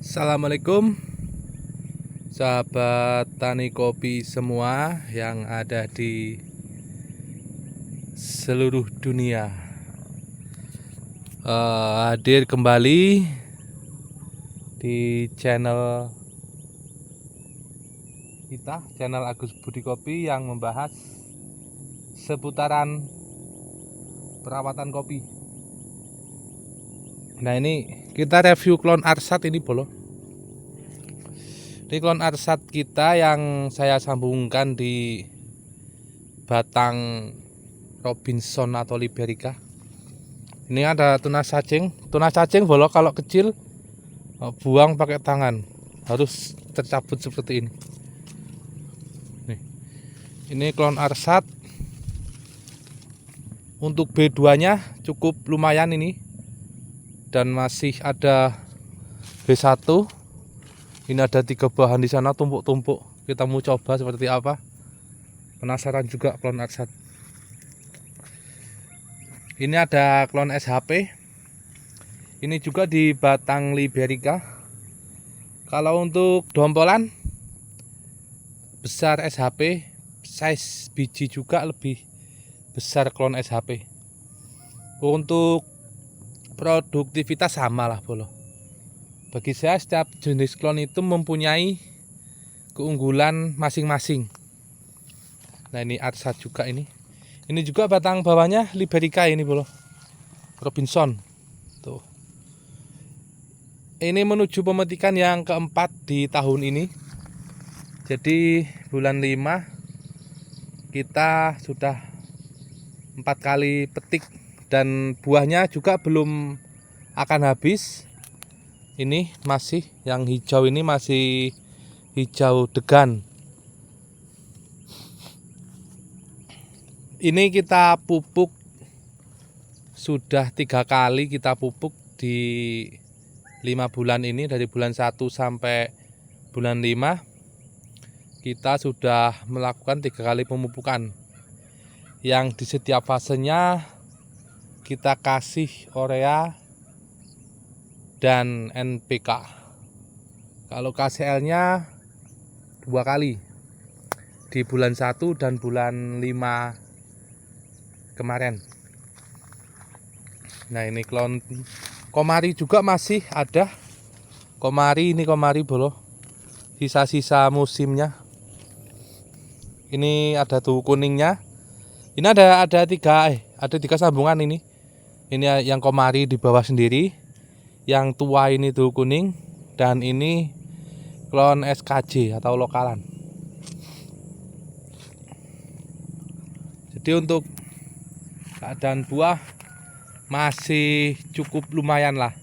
Assalamualaikum sahabat tani kopi semua yang ada di seluruh dunia. Hadir kembali di channel kita, channel Agus Budi Kopi, yang membahas seputaran perawatan kopi. Nah, ini kita review klon Arsat ini bolo. Ini klon Arsat kita yang saya sambungkan di batang Robinson atau Liberica. Ini ada tunas cacing. Tunas cacing bolo kalau kecil buang pakai tangan, harus tercabut seperti ini. Nih. Ini klon Arsat. Untuk B2-nya cukup lumayan ini. Dan masih ada B1. Ini ada 3 bahan di sana tumpuk-tumpuk. Kita mau coba seperti apa. Penasaran juga klon Arsat. Ini ada klon SHP. Ini juga di batang Liberica. Kalau untuk dompolan besar SHP, size biji juga lebih besar klon SHP. Untuk produktivitas sama lah bolo. Bagi saya setiap jenis klon itu mempunyai keunggulan masing-masing. Nah, ini Arsat juga ini. Ini juga batang bawahnya Liberica ini bolo. Robinson. Tuh. Ini menuju pemetikan yang keempat di tahun ini. Jadi bulan 5 kita sudah 4 kali petik dan buahnya juga belum akan habis. Ini masih yang hijau, ini masih hijau degan. Ini kita pupuk sudah 3 kali kita pupuk di 5 bulan ini. Dari bulan 1 sampai bulan 5 kita sudah melakukan 3 kali pemupukan, yang di setiap fasenya kita kasih urea dan NPK. Kalau KCL-nya 2 kali di bulan 1 dan bulan 5 kemarin. Nah, ini klon Komari juga masih ada. Komari ini Komari bolo. Sisa-sisa musimnya. Ini ada tuh kuningnya. Ini ada 3 sambungan ini. Ini yang Komari di bawah sendiri. Yang tua ini tuh kuning, dan ini klon SKJ atau lokalan. Jadi untuk keadaan buah masih cukup lumayan lah.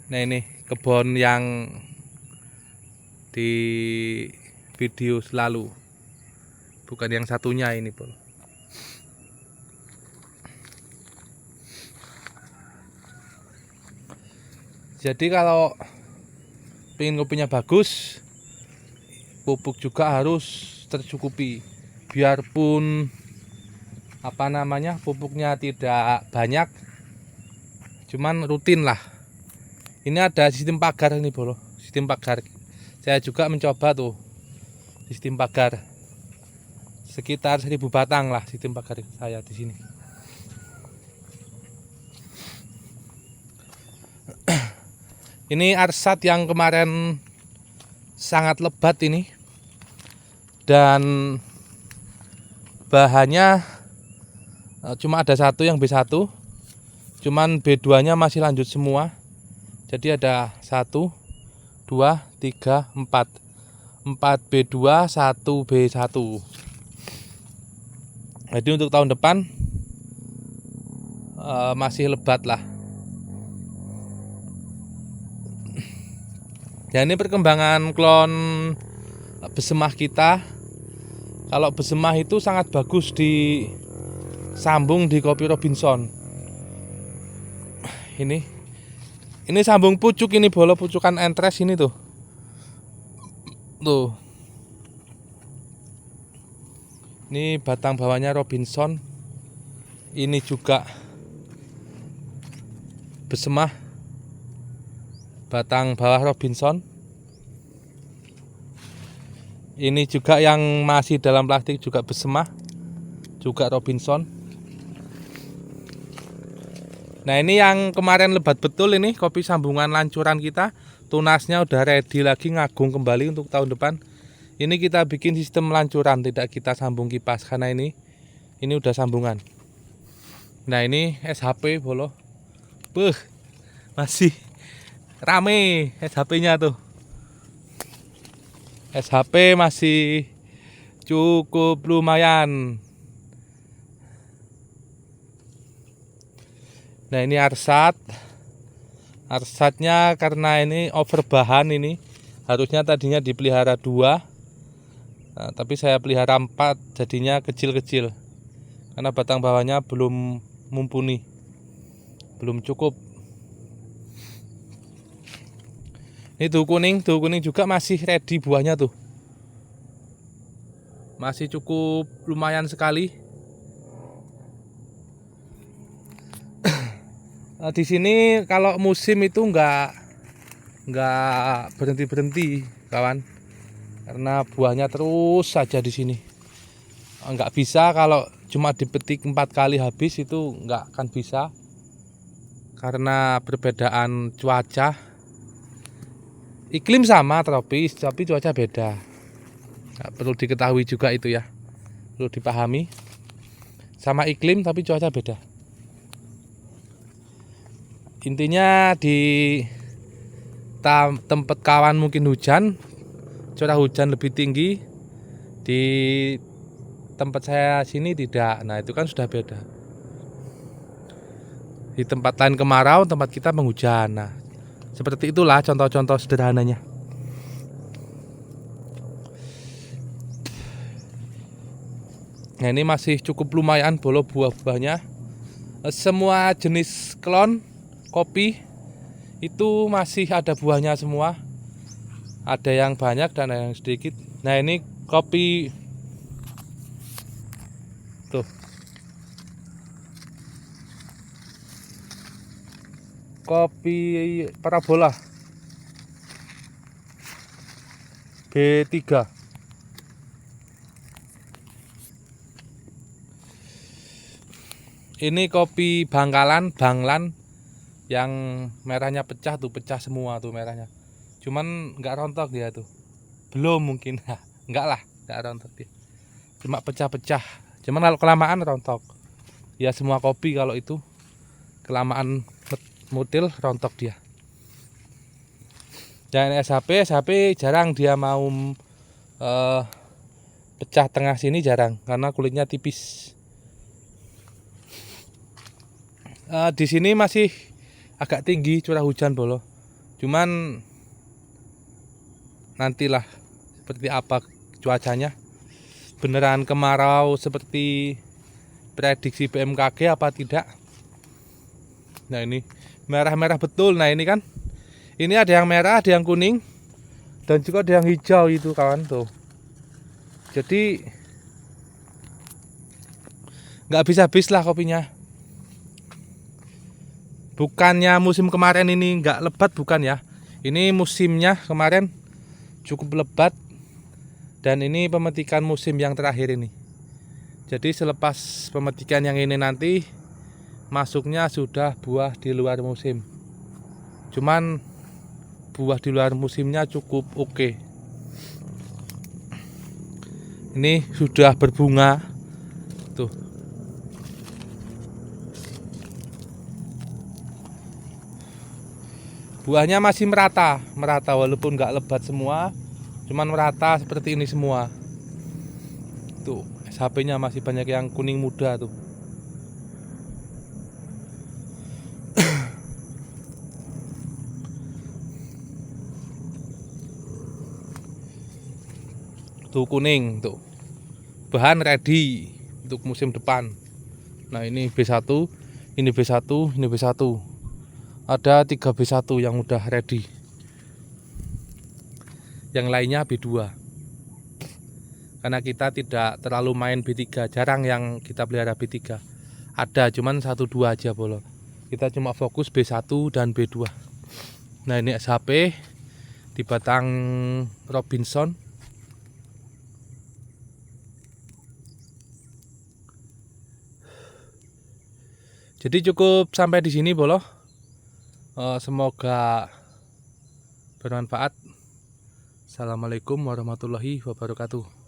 Nah, ini kebun yang di video selalu, bukan yang satunya ini bro. Jadi kalau pengen kopinya bagus, pupuk juga harus tercukupi. Biarpun pupuknya tidak banyak, cuman rutin lah. Ini ada sistem pagar ini bro, sistem pagar. Saya juga mencoba tuh sistem pagar. Sekitar 1000 batang lah sistem pagar saya di sini. Ini Arsat yang kemarin sangat lebat ini, dan bahannya cuma ada 1 yang B1, cuman B2-nya masih lanjut semua. Jadi ada 1, 2, 3, 4 B2, 1 B1. Jadi untuk tahun depan masih lebat lah. Ya, ini perkembangan klon besemah kita. Kalau besemah itu sangat bagus disambung di kopi Robinson. Ini sambung pucuk ini bolo, pucukan entres ini tuh. Tuh. Ini batang bawahnya Robinson. Ini juga besemah, batang bawah Robinson. Ini juga yang masih dalam plastik juga besemah, juga Robinson. Nah ini yang kemarin lebat betul, ini kopi sambungan lancuran kita. Tunasnya udah ready lagi, ngagung kembali untuk tahun depan. Ini kita bikin sistem lancuran, tidak kita sambung kipas karena ini udah sambungan. Nah ini SHP bolo, masih rame SHP-nya tuh. SHP masih cukup lumayan. Nah ini arsatnya karena ini over bahan, ini harusnya tadinya dipelihara 2, nah, tapi saya pelihara 4, jadinya kecil-kecil karena batang bawahnya belum mumpuni, belum cukup. Ini tuh kuning juga masih ready buahnya tuh, masih cukup lumayan sekali. Nah, di sini kalau musim itu nggak berhenti kawan, karena buahnya terus saja di sini. Nggak bisa kalau cuma dipetik 4 kali habis, itu nggak akan bisa karena perbedaan cuaca. Iklim sama tropis, tapi cuaca beda. Nah, perlu diketahui juga itu ya, perlu dipahami. Sama iklim tapi cuaca beda. Intinya di tempat kawan mungkin hujan, curah hujan lebih tinggi. Di tempat saya sini tidak. Nah itu kan sudah beda. Di tempat lain kemarau, tempat kita penghujan. Nah seperti itulah contoh-contoh sederhananya. Nah ini masih cukup lumayan bolo buah-buahnya. Semua jenis klon kopi itu masih ada buahnya semua. Ada yang banyak dan ada yang sedikit. Nah ini kopi tuh, kopi parabola B3. Ini kopi Bangkalan, Banglan, yang merahnya pecah tuh, pecah semua tuh merahnya. Cuman nggak rontok dia tuh, belum mungkin, nggak lah, nggak rontok dia, cuma pecah-pecah. Cuman kalau kelamaan rontok. Ya semua kopi kalau itu kelamaan mutil rontok dia. Dan SHP jarang dia mau pecah tengah sini, jarang karena kulitnya tipis. Di sini masih agak tinggi curah hujan bolo. Cuman nantilah seperti apa cuacanya. Beneran kemarau seperti prediksi BMKG apa tidak. Nah ini merah-merah betul. Nah ini kan, ini ada yang merah, ada yang kuning, dan juga ada yang hijau itu kawan tuh. Jadi nggak habis-habis lah kopinya. Bukannya musim kemarin ini nggak lebat, bukan ya. Ini musimnya kemarin cukup lebat, dan ini pemetikan musim yang terakhir ini. Jadi selepas pemetikan yang ini nanti masuknya sudah buah di luar musim. Cuman buah di luar musimnya cukup oke. Ini sudah berbunga tuh. Buahnya masih merata walaupun nggak lebat semua, cuman merata seperti ini semua. Tuh, SHP-nya masih banyak yang kuning muda tuh. Tuh kuning tuh. Bahan ready untuk musim depan. Nah, ini B1, ini B1, ini B1. Ada 3 B1 yang udah ready. Yang lainnya B2. Karena kita tidak terlalu main B3, jarang yang kita pelihara B3. Ada cuman 1-2 aja bolo. Kita cuma fokus B1 dan B2. Nah ini SHP di batang Robinson. Jadi cukup sampai di sini bolo. Semoga bermanfaat. Assalamualaikum warahmatullahi wabarakatuh.